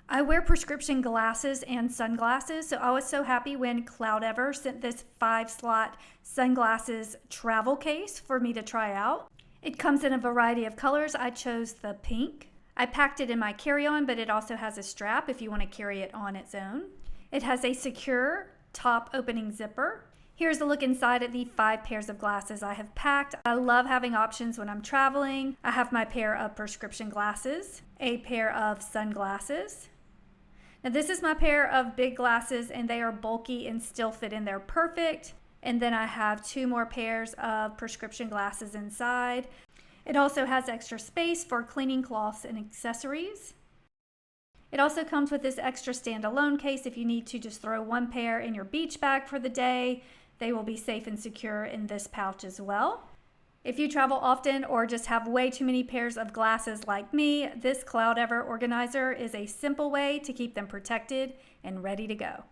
I wear prescription glasses and sunglasses, so I was so happy when Cloudever sent this 5-slot sunglasses travel case for me to try out. It comes in a variety of colors. I chose the pink. I packed it in my carry-on, but it also has a strap if you want to carry it on its own. It has a secure top opening zipper. Here's a look inside at the 5 pairs of glasses I have packed. I love having options when I'm traveling. I have my pair of prescription glasses, a pair of sunglasses. Now this is my pair of big glasses and they are bulky and still fit in there perfect. And then I have 2 more pairs of prescription glasses inside. It also has extra space for cleaning cloths and accessories. It also comes with this extra standalone case if you need to just throw 1 pair in your beach bag for the day. They will be safe and secure in this pouch as well. If you travel often or just have way too many pairs of glasses like me, this Cloudever organizer is a simple way to keep them protected and ready to go.